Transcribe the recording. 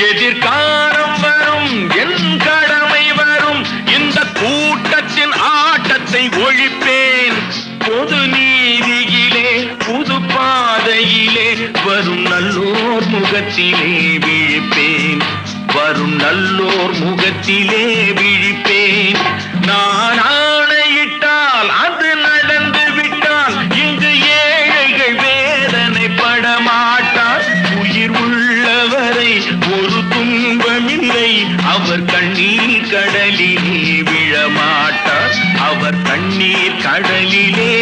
எதிர்காலம் வரும், என் கடமை வரும், இந்த கூட்டத்தின் ஆட்டத்தை ஒழிப்பேன். பொது நீதியிலே புது பாதையிலே வரும் நல்லோர் முகத்திலே விழிப்பேன். வரும் நல்லோர் முகத்திலே விழிப்பேன். நான் ஆணையிட்டால் அது நடந்து விட்டால் இங்கு ஏழைகள் வேதனைப்பட மாட்டார். உயிர் உள்ளவரை ஒரு துன்பமில்லை, அவர் கண்ணீர் கடலிலே விழமாட்டார். அவர் கண்ணீர் கடலிலே